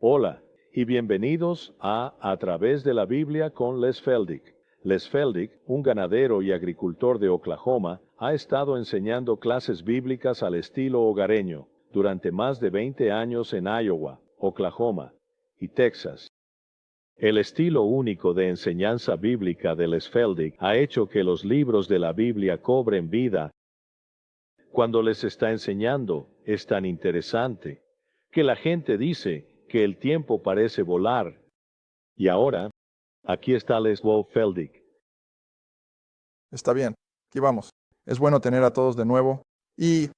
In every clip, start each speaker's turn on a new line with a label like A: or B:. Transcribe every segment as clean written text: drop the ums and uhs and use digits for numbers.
A: Hola y bienvenidos a través de la Biblia con Les Feldick. Les Feldick, un ganadero y agricultor de Oklahoma, ha estado enseñando clases bíblicas al estilo hogareño durante más de 20 años en Iowa, Oklahoma y Texas. El estilo único de enseñanza bíblica de Les Feldick ha hecho que los libros de la Biblia cobren vida. Cuando les está enseñando, es tan interesante que la gente dice que el tiempo parece volar. Y ahora, aquí está Leslie Feldick.
B: Está bien, aquí vamos. Es bueno tener a todos de nuevo y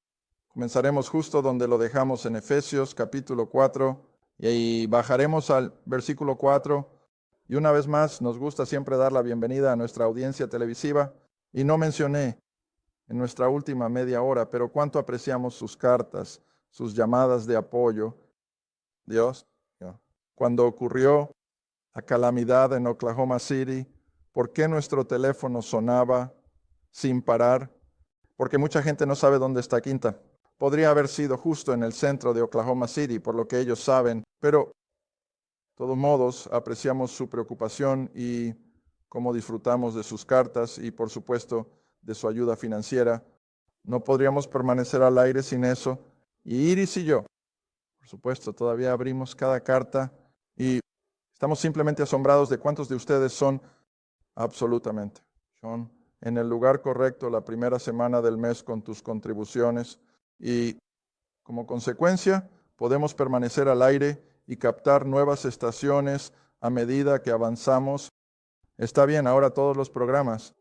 B: comenzaremos justo donde lo dejamos en Efesios capítulo 4 y ahí bajaremos al versículo 4 y una vez más nos gusta siempre dar la bienvenida a nuestra audiencia televisiva y no mencioné en nuestra última media hora, pero cuánto apreciamos sus cartas, sus llamadas de apoyo. Dios, cuando ocurrió la calamidad en Oklahoma City, ¿por qué nuestro teléfono sonaba sin parar? Porque mucha gente no sabe dónde está Quinta. Podría haber sido justo en el centro de Oklahoma City, por lo que ellos saben, pero de todos modos apreciamos su preocupación y cómo disfrutamos de sus cartas y por supuesto de su ayuda financiera. No podríamos permanecer al aire sin eso. Y Iris y yo, por supuesto, todavía abrimos cada carta y estamos simplemente asombrados de cuántos de ustedes son absolutamente. Son en el lugar correcto la primera semana del mes con tus contribuciones y como consecuencia podemos permanecer al aire y captar nuevas estaciones a medida que avanzamos. Está bien, ahora todos los programas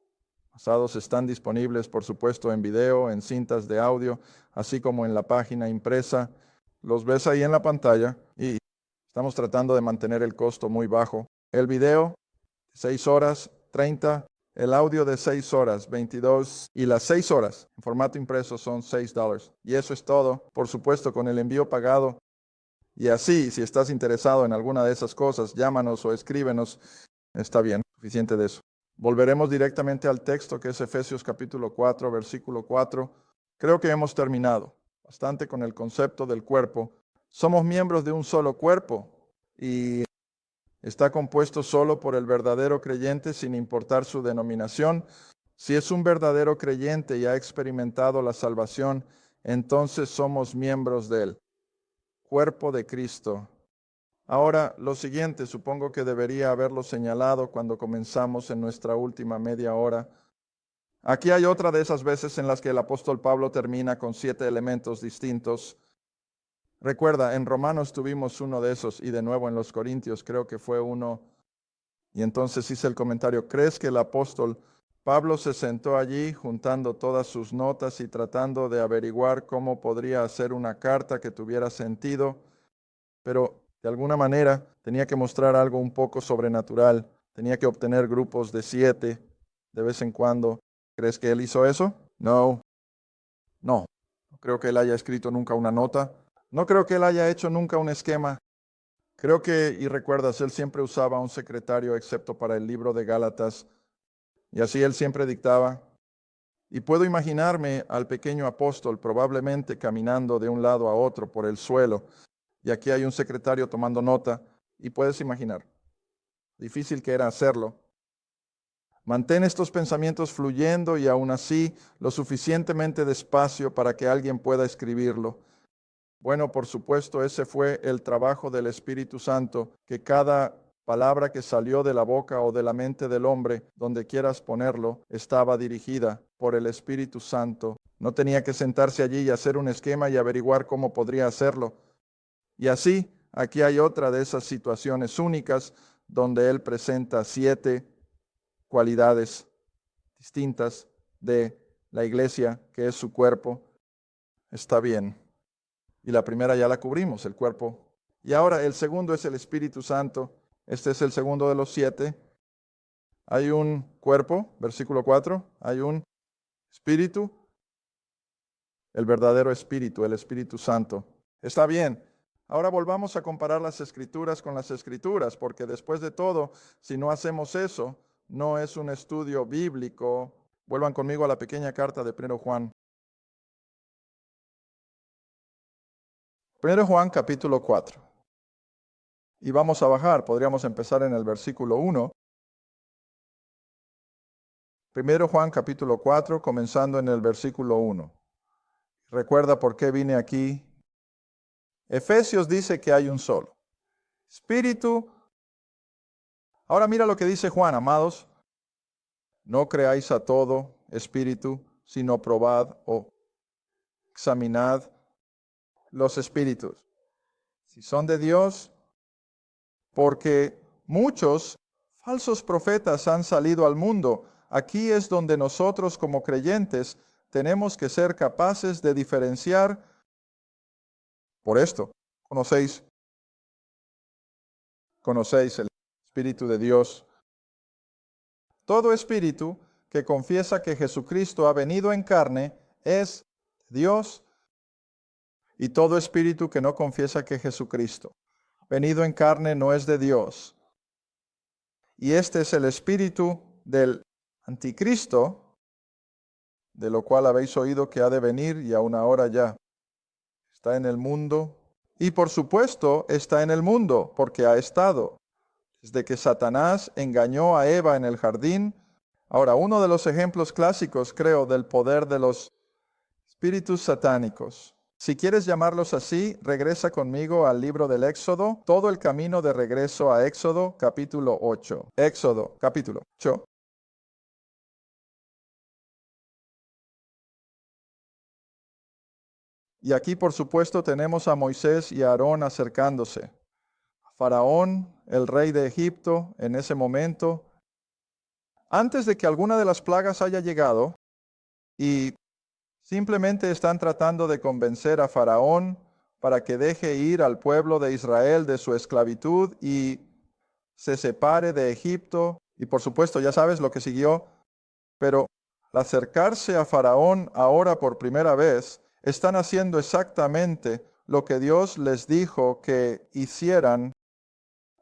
B: pasados están disponibles, por supuesto, en video, en cintas de audio, así como en la página impresa. Los ves ahí en la pantalla y estamos tratando de mantener el costo muy bajo. El video, 6 horas, 30. El audio de 6 horas, 22. Y las 6 horas en formato impreso son $6. Y eso es todo, por supuesto, con el envío pagado. Y así, si estás interesado en alguna de esas cosas, llámanos o escríbenos. Está bien, suficiente de eso. Volveremos directamente al texto que es Efesios capítulo 4, versículo 4. Creo que hemos terminado bastante con el concepto del cuerpo. Somos miembros de un solo cuerpo y está compuesto solo por el verdadero creyente sin importar su denominación. Si es un verdadero creyente y ha experimentado la salvación, entonces somos miembros del cuerpo de Cristo. Ahora, lo siguiente, supongo que debería haberlo señalado cuando comenzamos en nuestra última media hora. Aquí hay otra de esas veces en las que el apóstol Pablo termina con 7 elementos distintos. Recuerda, en Romanos tuvimos uno de esos y de nuevo en los Corintios creo que fue uno. Y entonces hice el comentario, ¿crees que el apóstol Pablo se sentó allí juntando todas sus notas y tratando de averiguar cómo podría hacer una carta que tuviera sentido? Pero de alguna manera tenía que mostrar algo un poco sobrenatural, tenía que obtener grupos de 7 de vez en cuando. ¿Crees que él hizo eso? No, no. No creo que él haya escrito nunca una nota. No creo que él haya hecho nunca un esquema. Creo que, y recuerdas, él siempre usaba un secretario excepto para el libro de Gálatas, y así él siempre dictaba. Y puedo imaginarme al pequeño apóstol probablemente caminando de un lado a otro por el suelo, y aquí hay un secretario tomando nota, y puedes imaginar, difícil que era hacerlo. Mantén estos pensamientos fluyendo y aún así lo suficientemente despacio para que alguien pueda escribirlo. Bueno, por supuesto, ese fue el trabajo del Espíritu Santo, que cada palabra que salió de la boca o de la mente del hombre, donde quieras ponerlo, estaba dirigida por el Espíritu Santo. No tenía que sentarse allí y hacer un esquema y averiguar cómo podría hacerlo. Y así, aquí hay otra de esas situaciones únicas donde él presenta 7 cualidades distintas de la iglesia, que es su cuerpo. Está bien. Y la primera ya la cubrimos, el cuerpo. Y ahora el segundo es el Espíritu Santo. Este es el segundo de los 7. Hay un cuerpo, versículo 4. Hay un espíritu, el verdadero espíritu, el Espíritu Santo. Está bien. Ahora volvamos a comparar las escrituras con las escrituras, porque después de todo, si no hacemos eso, no es un estudio bíblico. Vuelvan conmigo a la pequeña carta de 1 Juan. 1 Juan capítulo 4. Y vamos a bajar, podríamos empezar en el versículo 1. Primero Juan capítulo 4, comenzando en el versículo 1. Recuerda por qué vine aquí. Efesios dice que hay un solo Espíritu. Ahora mira lo que dice Juan, amados. No creáis a todo espíritu, sino probad o examinad los espíritus, si son de Dios, porque muchos falsos profetas han salido al mundo. Aquí es donde nosotros como creyentes tenemos que ser capaces de diferenciar. Por esto, conocéis el Espíritu de Dios. Todo espíritu que confiesa que Jesucristo ha venido en carne es Dios, y todo espíritu que no confiesa que Jesucristo venido en carne no es de Dios. Y este es el espíritu del anticristo, de lo cual habéis oído que ha de venir y aún ahora ya está en el mundo. Y por supuesto está en el mundo, porque ha estado desde que Satanás engañó a Eva en el jardín. Ahora, uno de los ejemplos clásicos, creo, del poder de los espíritus satánicos. Si quieres llamarlos así, regresa conmigo al libro del Éxodo, todo el camino de regreso a Éxodo, capítulo 8. Éxodo, capítulo 8. Y aquí, por supuesto, tenemos a Moisés y a Aarón acercándose. Faraón, el rey de Egipto, en ese momento, antes de que alguna de las plagas haya llegado, y simplemente están tratando de convencer a Faraón para que deje ir al pueblo de Israel de su esclavitud y se separe de Egipto. Y por supuesto, ya sabes lo que siguió. Pero al acercarse a Faraón ahora por primera vez, están haciendo exactamente lo que Dios les dijo que hicieran.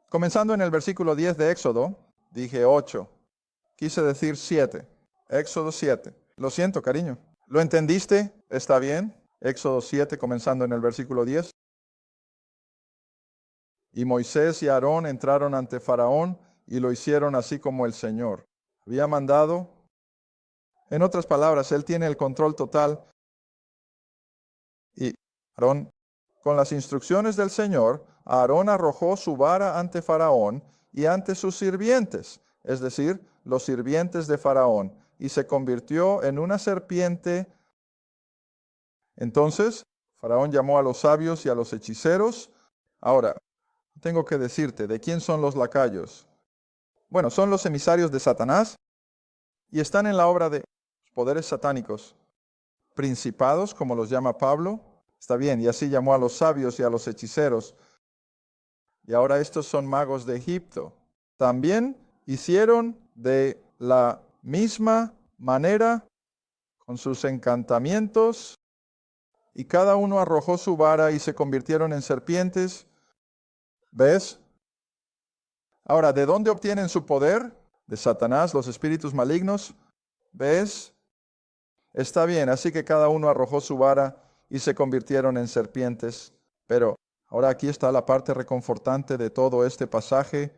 B: Comenzando en el versículo 10 de Éxodo, dije 8, quise decir 7. Éxodo 7. Lo siento, cariño. ¿Lo entendiste? ¿Está bien? Éxodo 7, comenzando en el versículo 10. Y Moisés y Aarón entraron ante Faraón y lo hicieron así como el Señor había mandado. En otras palabras, él tiene el control total. Y Aarón, con las instrucciones del Señor, Aarón arrojó su vara ante Faraón y ante sus sirvientes, es decir, los sirvientes de Faraón, y se convirtió en una serpiente. Entonces, Faraón llamó a los sabios y a los hechiceros. Ahora, tengo que decirte, ¿de quién son los lacayos? Bueno, son los emisarios de Satanás y están en la obra de poderes satánicos, principados, como los llama Pablo. Está bien, y así llamó a los sabios y a los hechiceros. Y ahora estos son magos de Egipto. También hicieron de la misma manera con sus encantamientos, y cada uno arrojó su vara y se convirtieron en serpientes. ¿Ves? Ahora, ¿de dónde obtienen su poder? De Satanás, los espíritus malignos. ¿Ves? Está bien, así que cada uno arrojó su vara y se convirtieron en serpientes. Pero ahora aquí está la parte reconfortante de todo este pasaje.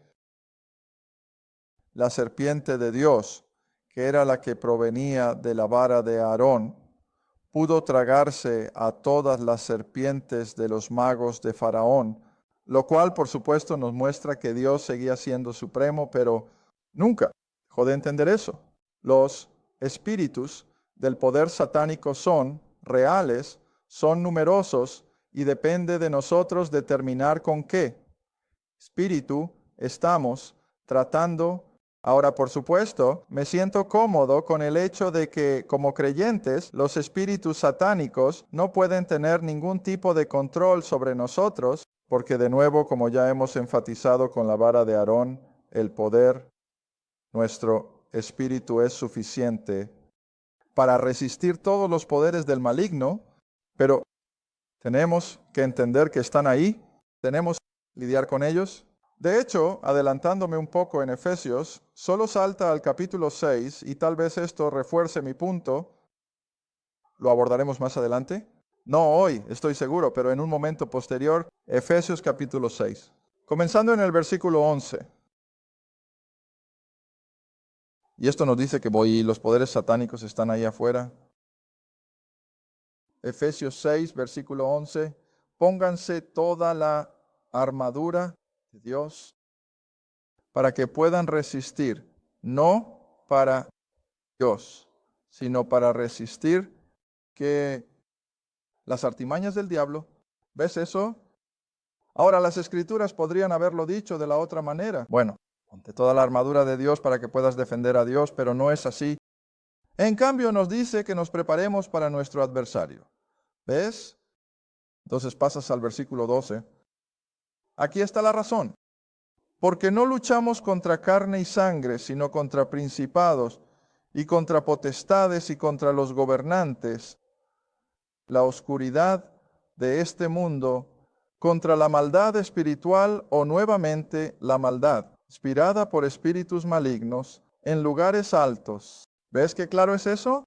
B: La serpiente de Dios, que era la que provenía de la vara de Aarón, pudo tragarse a todas las serpientes de los magos de Faraón, lo cual por supuesto nos muestra que Dios seguía siendo supremo, pero nunca dejó de entender eso. Los espíritus del poder satánico son reales, son numerosos, y depende de nosotros determinar con qué espíritu estamos tratando. Ahora, por supuesto, me siento cómodo con el hecho de que, como creyentes, los espíritus satánicos no pueden tener ningún tipo de control sobre nosotros, porque de nuevo, como ya hemos enfatizado con la vara de Aarón, el poder, nuestro espíritu es suficiente para resistir todos los poderes del maligno, pero tenemos que entender que están ahí, tenemos que lidiar con ellos. De hecho, adelantándome un poco en Efesios, solo salta al capítulo 6, y tal vez esto refuerce mi punto. Lo abordaremos más adelante. No hoy, estoy seguro, pero en un momento posterior. Efesios capítulo 6. Comenzando en el versículo 11. Y esto nos dice que los poderes satánicos están ahí afuera. Efesios 6, versículo 11. Pónganse toda la armadura de Dios para que puedan resistir, no para Dios, sino para resistir que las artimañas del diablo. ¿Ves eso? Ahora, las Escrituras podrían haberlo dicho de la otra manera. Bueno, ponte toda la armadura de Dios para que puedas defender a Dios, pero no es así. En cambio, nos dice que nos preparemos para nuestro adversario. ¿Ves? Entonces pasas al versículo 12. Aquí está la razón. Porque no luchamos contra carne y sangre, sino contra principados y contra potestades y contra los gobernantes, la oscuridad de este mundo, contra la maldad espiritual o nuevamente la maldad, inspirada por espíritus malignos en lugares altos. ¿Ves qué claro es eso?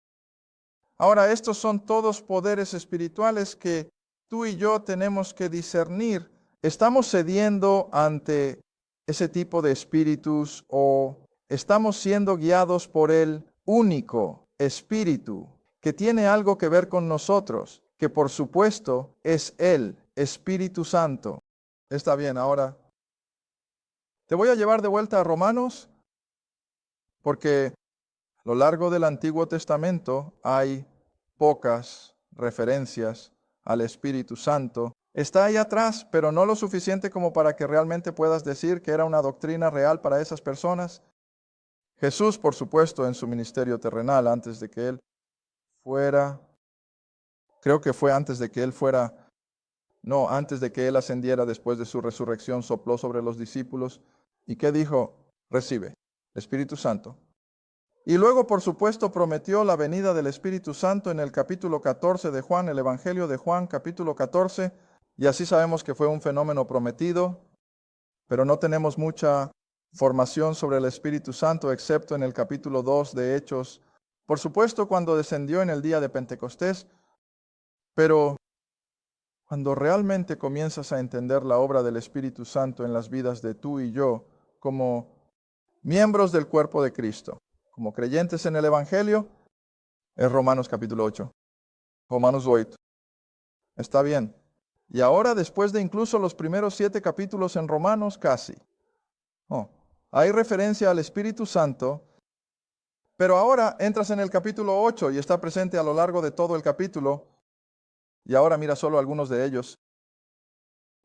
B: Ahora, estos son todos poderes espirituales que tú y yo tenemos que discernir. ¿Estamos cediendo ante ese tipo de espíritus o estamos siendo guiados por el único espíritu que tiene algo que ver con nosotros, que por supuesto es el Espíritu Santo? Está bien, ahora te voy a llevar de vuelta a Romanos, porque a lo largo del Antiguo Testamento hay pocas referencias al Espíritu Santo. Está ahí atrás, pero no lo suficiente como para que realmente puedas decir que era una doctrina real para esas personas. Jesús, por supuesto, en su ministerio terrenal, antes de que Él fuera, creo que fue antes de que Él fuera, no, antes de que Él ascendiera después de su resurrección, sopló sobre los discípulos. ¿Y qué dijo? Recibe el Espíritu Santo. Y luego, por supuesto, prometió la venida del Espíritu Santo en el capítulo 14 de Juan, el Evangelio de Juan, capítulo 14, y así sabemos que fue un fenómeno prometido, pero no tenemos mucha formación sobre el Espíritu Santo, excepto en el capítulo 2 de Hechos. Por supuesto, cuando descendió en el día de Pentecostés, pero cuando realmente comienzas a entender la obra del Espíritu Santo en las vidas de tú y yo, como miembros del cuerpo de Cristo, como creyentes en el Evangelio, es Romanos capítulo 8, Romanos 8. Está bien. Y ahora, después de incluso los primeros 7 capítulos en Romanos, casi. Hay referencia al Espíritu Santo, pero ahora entras en el capítulo 8 y está presente a lo largo de todo el capítulo. Y ahora mira solo algunos de ellos.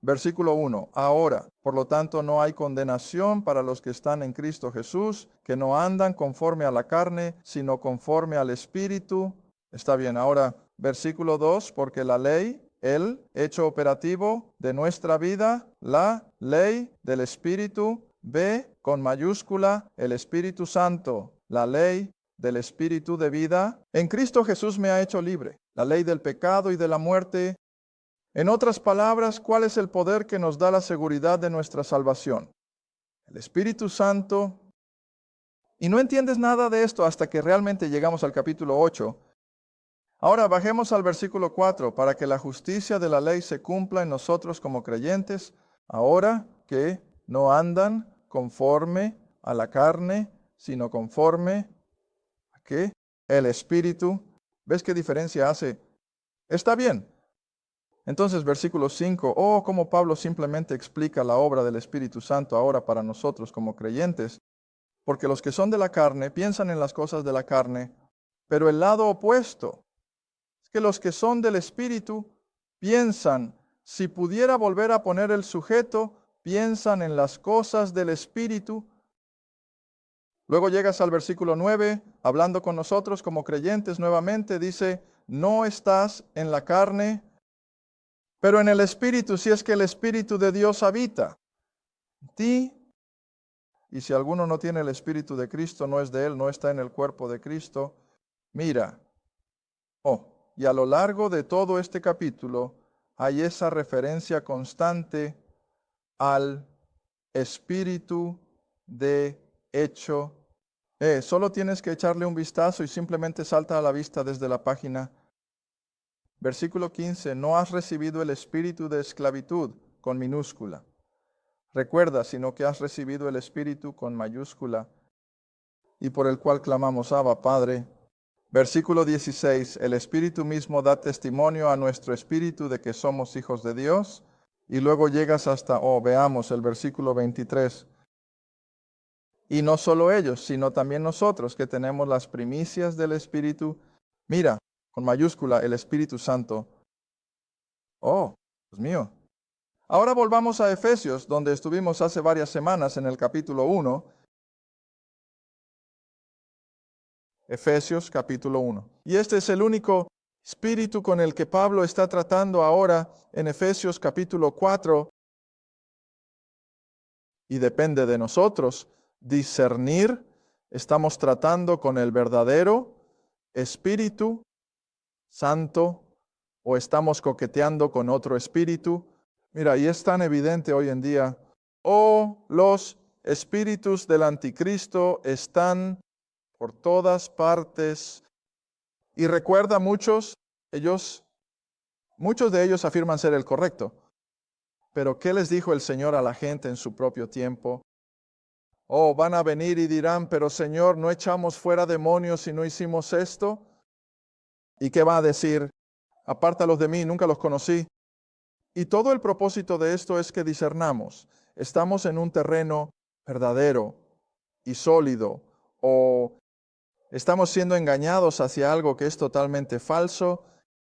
B: Versículo 1. Ahora, por lo tanto, no hay condenación para los que están en Cristo Jesús, que no andan conforme a la carne, sino conforme al Espíritu. Está bien, ahora, versículo 2, porque la ley, el hecho operativo de nuestra vida, la ley del Espíritu, B con mayúscula, el Espíritu Santo, la ley del Espíritu de vida, en Cristo Jesús me ha hecho libre. La ley del pecado y de la muerte. En otras palabras, ¿cuál es el poder que nos da la seguridad de nuestra salvación? El Espíritu Santo. Y no entiendes nada de esto hasta que realmente llegamos al capítulo 8. Ahora bajemos al versículo 4, para que la justicia de la ley se cumpla en nosotros como creyentes, ahora que no andan conforme a la carne, sino conforme a ¿qué? El Espíritu. ¿Ves qué diferencia hace? Está bien. Entonces, versículo 5, cómo Pablo simplemente explica la obra del Espíritu Santo ahora para nosotros como creyentes, porque los que son de la carne piensan en las cosas de la carne, pero el lado opuesto es que los que son del Espíritu piensan, si pudiera volver a poner el sujeto, piensan en las cosas del Espíritu. Luego llegas al versículo 9, hablando con nosotros como creyentes nuevamente, dice, no estás en la carne, pero en el Espíritu, si es que el Espíritu de Dios habita en ti. Y si alguno no tiene el Espíritu de Cristo, no es de él, no está en el cuerpo de Cristo. Mira, y a lo largo de todo este capítulo hay esa referencia constante al Espíritu de hecho. Solo tienes que echarle un vistazo y simplemente salta a la vista desde la página. Versículo 15, no has recibido el espíritu de esclavitud, con minúscula, Recuerda, sino que has recibido el Espíritu con mayúscula y por el cual clamamos, Abba, Padre. Versículo 16, el Espíritu mismo da testimonio a nuestro espíritu de que somos hijos de Dios. Y luego llegas hasta, veamos el versículo 23. Y no solo ellos, sino también nosotros que tenemos las primicias del Espíritu. Mira, con mayúscula, el Espíritu Santo. Oh, Dios mío. Ahora volvamos a Efesios, donde estuvimos hace varias semanas en el capítulo 1. Efesios capítulo 1. Y este es el único espíritu con el que Pablo está tratando ahora en Efesios capítulo 4. Y depende de nosotros discernir. Estamos tratando con el verdadero Espíritu Santo o estamos coqueteando con otro espíritu. Mira, y es tan evidente hoy en día. Los espíritus del anticristo están por todas partes. Y recuerda, muchos de ellos afirman ser el correcto. Pero ¿qué les dijo el Señor a la gente en su propio tiempo? Van a venir y dirán, pero Señor, ¿no echamos fuera demonios y no hicimos esto? ¿Y qué va a decir? Apártalos de mí, nunca los conocí. Y todo el propósito de esto es que discernamos. Estamos en un terreno verdadero y sólido, o estamos siendo engañados hacia algo que es totalmente falso.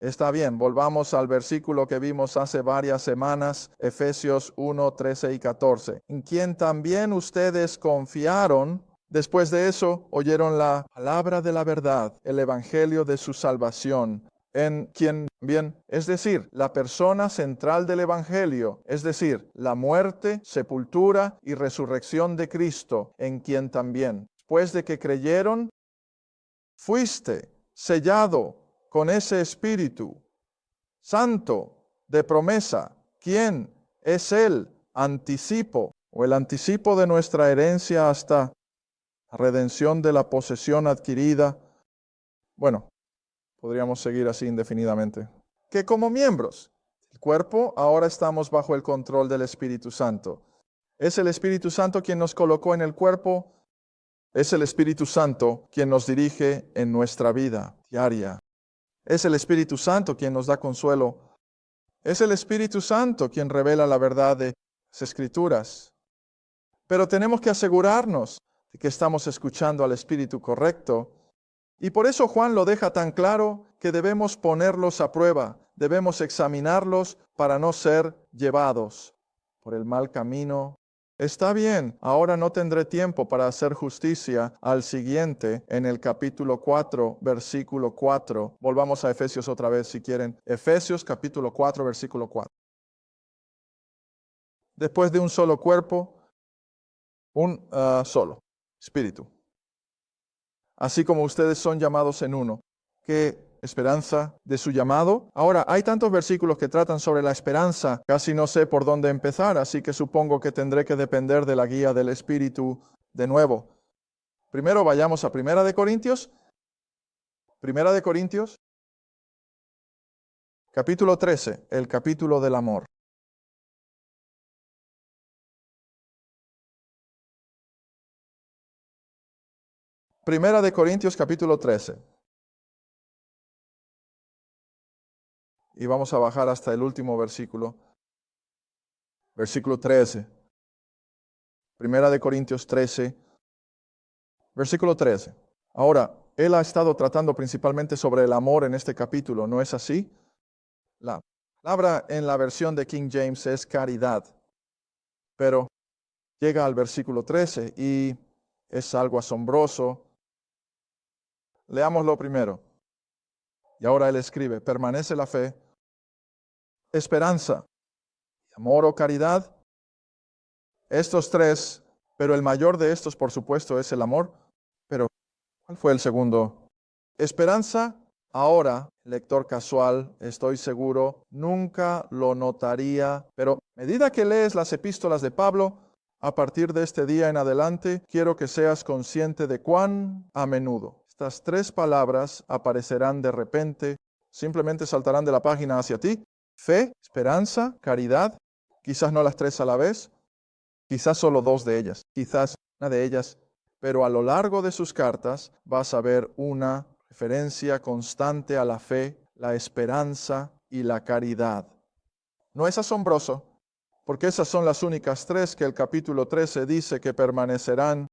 B: Está bien, volvamos al versículo que vimos hace varias semanas, Efesios 1, 13 y 14, en quien también ustedes confiaron. Después de eso, oyeron la palabra de la verdad, el evangelio de su salvación, en quien bien, es decir, la persona central del evangelio, es decir, la muerte, sepultura y resurrección de Cristo, en quien también, después de que creyeron, fuiste sellado con ese Espíritu Santo de promesa, ¿quién es el anticipo o el anticipo de nuestra herencia hasta la redención de la posesión adquirida? Bueno, podríamos seguir así indefinidamente. Que como miembros del cuerpo, ahora estamos bajo el control del Espíritu Santo. Es el Espíritu Santo quien nos colocó en el cuerpo. Es el Espíritu Santo quien nos dirige en nuestra vida diaria. Es el Espíritu Santo quien nos da consuelo. Es el Espíritu Santo quien revela la verdad de las Escrituras. Pero tenemos que asegurarnos de que estamos escuchando al Espíritu correcto. Y por eso Juan lo deja tan claro que debemos ponerlos a prueba, debemos examinarlos para no ser llevados por el mal camino. Está bien, ahora no tendré tiempo para hacer justicia al siguiente en el capítulo 4, versículo 4. Volvamos a Efesios otra vez si quieren. Efesios capítulo 4, versículo 4. Después de un solo cuerpo, un solo espíritu. Así como ustedes son llamados en uno. ¿Qué esperanza de su llamado? Ahora, hay tantos versículos que tratan sobre la esperanza, casi no sé por dónde empezar, así que supongo que tendré que depender de la guía del Espíritu de nuevo. Primero vayamos a Primera de Corintios. Primera de Corintios, capítulo 13, el capítulo del amor. Primera de Corintios, capítulo 13. Y vamos a bajar hasta el último versículo. Versículo 13. Primera de Corintios 13, versículo 13. Ahora, él ha estado tratando principalmente sobre el amor en este capítulo, ¿no es así? La palabra en la versión de King James es caridad. Pero llega al versículo 13 y es algo asombroso. Leámoslo primero. Y ahora él escribe, permanece la fe, esperanza, amor o caridad. Estos tres, pero el mayor de estos, por supuesto, es el amor. Pero, ¿cuál fue el segundo? Esperanza, ahora, lector casual, estoy seguro, nunca lo notaría. Pero, a medida que lees las epístolas de Pablo, a partir de este día en adelante, quiero que seas consciente de cuán a menudo estas tres palabras aparecerán de repente, simplemente saltarán de la página hacia ti. Fe, esperanza, caridad, quizás no las tres a la vez, quizás solo 2 de ellas, quizás una de ellas, pero a lo largo de sus cartas vas a ver una referencia constante a la fe, la esperanza y la caridad. ¿No es asombroso? Porque esas son las únicas 3 que el capítulo 13 dice que permanecerán.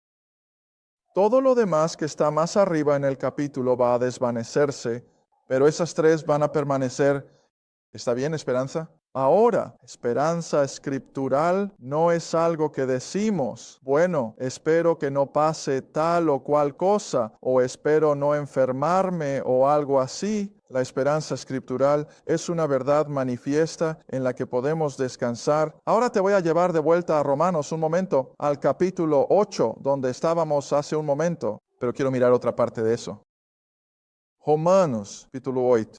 B: Todo lo demás que está más arriba en el capítulo va a desvanecerse, pero esas 3 van a permanecer. ¿Está bien, esperanza? Ahora, esperanza escritural no es algo que decimos, bueno, espero que no pase tal o cual cosa, o espero no enfermarme o algo así. La esperanza escritural es una verdad manifiesta en la que podemos descansar. Ahora te voy a llevar de vuelta a Romanos un momento, al capítulo 8, donde estábamos hace un momento, pero quiero mirar otra parte de eso. Romanos, capítulo 8.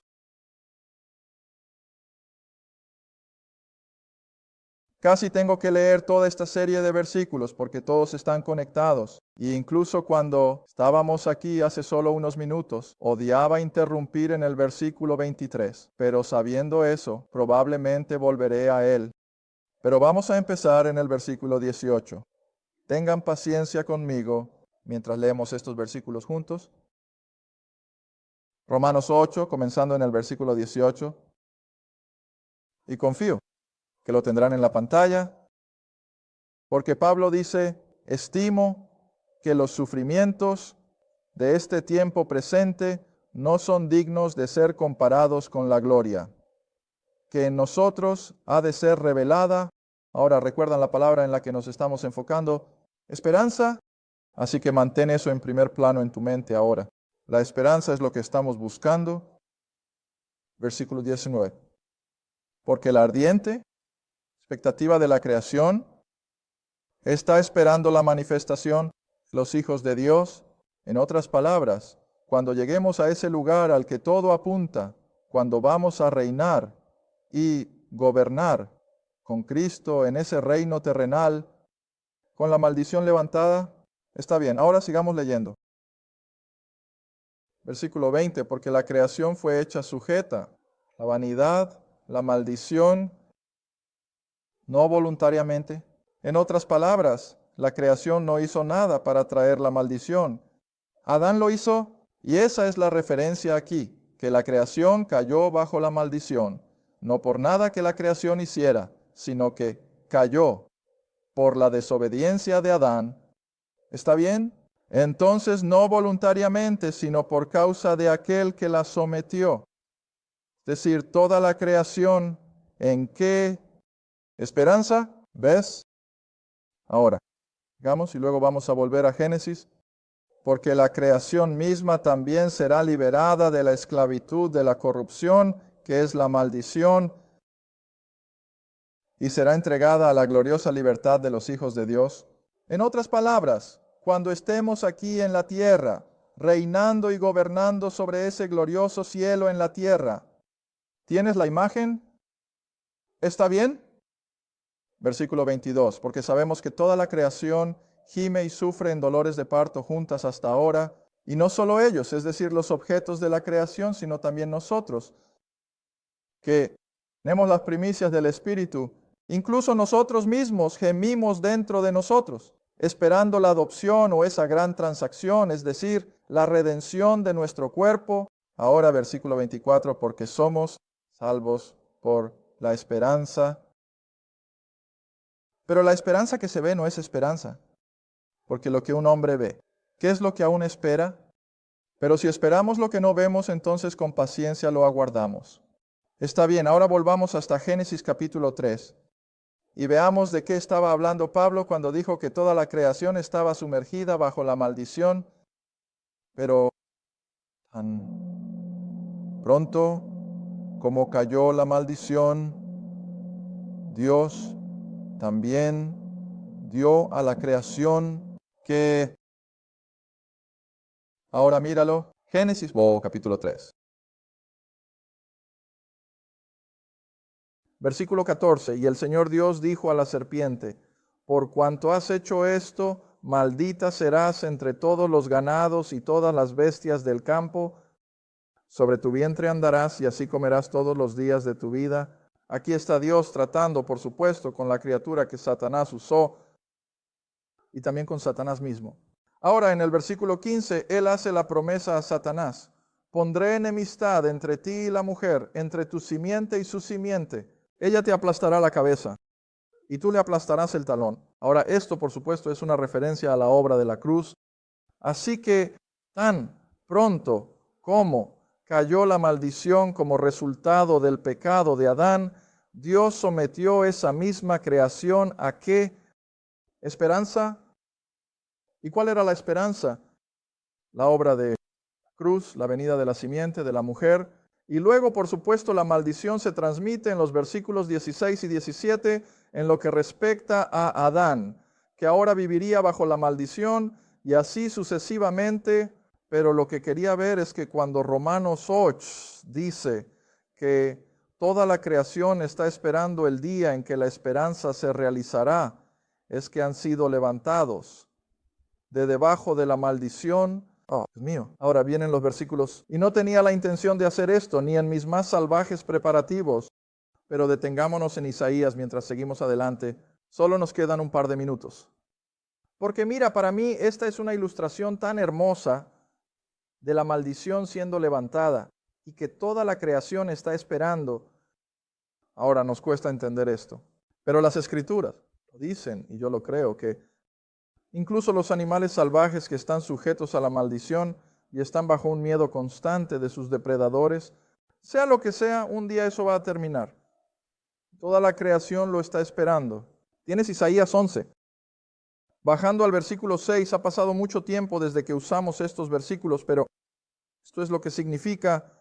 B: Casi tengo que leer toda esta serie de versículos porque todos están conectados. Y incluso cuando estábamos aquí hace solo unos minutos, odiaba interrumpir en el versículo 23. Pero sabiendo eso, probablemente volveré a él. Pero vamos a empezar en el versículo 18. Tengan paciencia conmigo mientras leemos estos versículos juntos. Romanos 8, comenzando en el versículo 18. Y confío que lo tendrán en la pantalla, porque Pablo dice, estimo que los sufrimientos de este tiempo presente no son dignos de ser comparados con la gloria, que en nosotros ha de ser revelada. Ahora recuerdan la palabra en la que nos estamos enfocando, esperanza, así que mantén eso en primer plano en tu mente ahora. La esperanza es lo que estamos buscando. Versículo 19. Porque la ardiente expectativa de la creación está esperando la manifestación de los hijos de Dios. En otras palabras, cuando lleguemos a ese lugar al que todo apunta, cuando vamos a reinar y gobernar con Cristo en ese reino terrenal, con la maldición levantada, está bien. Ahora sigamos leyendo. Versículo 20, porque la creación fue hecha sujeta, la vanidad, la maldición, no voluntariamente. En otras palabras, la creación no hizo nada para traer la maldición. Adán lo hizo, y esa es la referencia aquí, que la creación cayó bajo la maldición, no por nada que la creación hiciera, sino que cayó por la desobediencia de Adán. ¿Está bien? Entonces no voluntariamente, sino por causa de aquel que la sometió. Es decir, toda la creación, ¿en qué esperanza? ¿Ves? Ahora, digamos, y luego vamos a volver a Génesis, porque la creación misma también será liberada de la esclavitud de la corrupción, que es la maldición, y será entregada a la gloriosa libertad de los hijos de Dios. En otras palabras, cuando estemos aquí en la tierra, reinando y gobernando sobre ese glorioso cielo en la tierra, ¿tienes la imagen? ¿Está bien? Versículo 22, porque sabemos que toda la creación gime y sufre en dolores de parto juntas hasta ahora, y no solo ellos, es decir, los objetos de la creación, sino también nosotros, que tenemos las primicias del Espíritu. Incluso nosotros mismos gemimos dentro de nosotros, esperando la adopción o esa gran transacción, es decir, la redención de nuestro cuerpo. Ahora, versículo 24, porque somos salvos por la esperanza. Pero la esperanza que se ve no es esperanza, porque lo que un hombre ve, ¿qué es lo que aún espera? Pero si esperamos lo que no vemos, entonces con paciencia lo aguardamos. Está bien, ahora volvamos hasta Génesis capítulo 3 y veamos de qué estaba hablando Pablo cuando dijo que toda la creación estaba sumergida bajo la maldición, pero tan pronto como cayó la maldición, Dios también dio a la creación que... Ahora míralo, Génesis capítulo 3. Versículo 14, y el Señor Dios dijo a la serpiente, por cuanto has hecho esto, maldita serás entre todos los ganados y todas las bestias del campo, sobre tu vientre andarás y así comerás todos los días de tu vida. Aquí está Dios tratando, por supuesto, con la criatura que Satanás usó y también con Satanás mismo. Ahora, en el versículo 15, él hace la promesa a Satanás: pondré enemistad entre ti y la mujer, entre tu simiente y su simiente. Ella te aplastará la cabeza y tú le aplastarás el talón. Ahora, esto, por supuesto, es una referencia a la obra de la cruz. Así que, tan pronto como cayó la maldición como resultado del pecado de Adán, Dios sometió esa misma creación ¿a qué? ¿Esperanza? ¿Y cuál era la esperanza? La obra de cruz, la venida de la simiente, de la mujer. Y luego, por supuesto, la maldición se transmite en los versículos 16 y 17 en lo que respecta a Adán, que ahora viviría bajo la maldición y así sucesivamente. Pero lo que quería ver es que cuando Romanos 8 dice que toda la creación está esperando el día en que la esperanza se realizará, es que han sido levantados de debajo de la maldición. Oh, Dios mío. Ahora vienen los versículos. Y no tenía la intención de hacer esto, ni en mis más salvajes preparativos. Pero detengámonos en Isaías mientras seguimos adelante. Solo nos quedan un par de minutos. Porque mira, para mí esta es una ilustración tan hermosa de la maldición siendo levantada y que toda la creación está esperando. Ahora nos cuesta entender esto. Pero las Escrituras lo dicen, y yo lo creo, que incluso los animales salvajes que están sujetos a la maldición y están bajo un miedo constante de sus depredadores, sea lo que sea, un día eso va a terminar. Toda la creación lo está esperando. Tienes Isaías 11. Bajando al versículo 6, ha pasado mucho tiempo desde que usamos estos versículos, pero esto es lo que significa.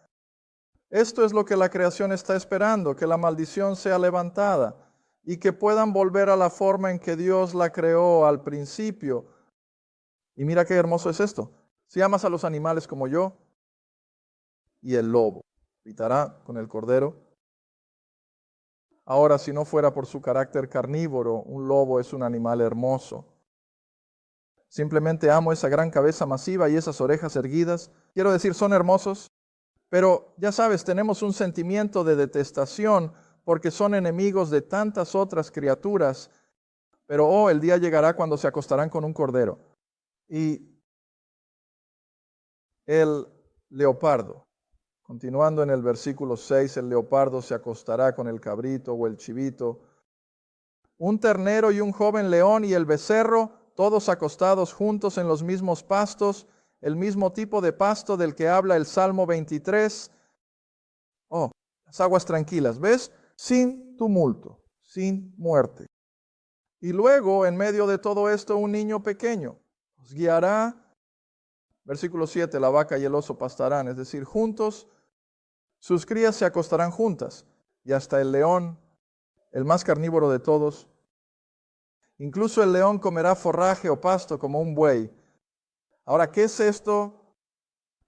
B: Esto es lo que la creación está esperando, que la maldición sea levantada y que puedan volver a la forma en que Dios la creó al principio. Y mira qué hermoso es esto. Si amas a los animales como yo, y el lobo habitará con el cordero. Ahora, si no fuera por su carácter carnívoro, un lobo es un animal hermoso. Simplemente amo esa gran cabeza masiva y esas orejas erguidas. Quiero decir, son hermosos, pero ya sabes, tenemos un sentimiento de detestación porque son enemigos de tantas otras criaturas. Pero el día llegará cuando se acostarán con un cordero. Y el leopardo, continuando en el versículo 6, el leopardo se acostará con el cabrito o el chivito. Un ternero y un joven león y el becerro, todos acostados juntos en los mismos pastos, el mismo tipo de pasto del que habla el Salmo 23. Las aguas tranquilas, ¿ves? Sin tumulto, sin muerte. Y luego, en medio de todo esto, un niño pequeño os guiará. Versículo 7, la vaca y el oso pastarán, es decir, juntos, sus crías se acostarán juntas, y hasta el león, el más carnívoro de todos, incluso el león comerá forraje o pasto como un buey. Ahora, ¿qué es esto?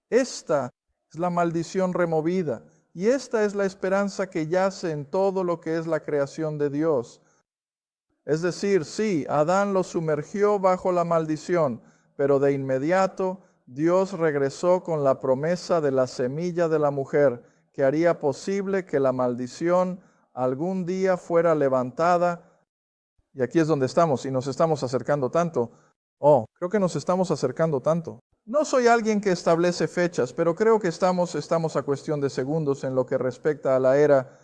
B: Esta es la maldición removida, y esta es la esperanza que yace en todo lo que es la creación de Dios. Es decir, sí, Adán lo sumergió bajo la maldición, pero de inmediato Dios regresó con la promesa de la semilla de la mujer, que haría posible que la maldición algún día fuera levantada. Y aquí es donde estamos, y nos estamos acercando tanto. Creo que nos estamos acercando tanto. No soy alguien que establece fechas, pero creo que estamos a cuestión de segundos en lo que respecta a la era,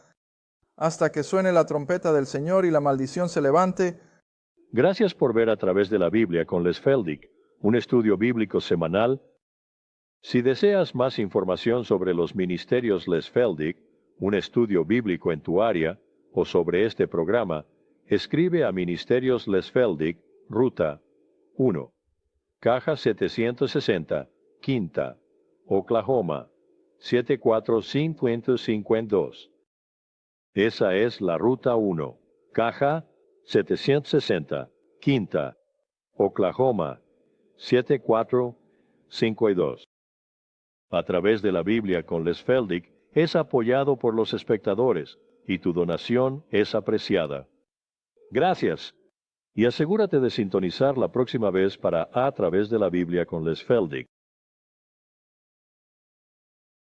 B: hasta que suene la trompeta del Señor y la maldición se levante.
A: Gracias por ver A Través de la Biblia con Les Feldick, un estudio bíblico semanal. Si deseas más información sobre los ministerios Les Feldick, un estudio bíblico en tu área, o sobre este programa, escribe a Ministerios Les Feldick, Ruta 1, Caja 760, Quinta, Oklahoma, 74552. Esa es la Ruta 1, Caja 760, Quinta, Oklahoma, 74552. A Través de la Biblia con Les Feldick es apoyado por los espectadores y tu donación es apreciada. Gracias. Y asegúrate de sintonizar la próxima vez para A Través de la Biblia con Les Feldick.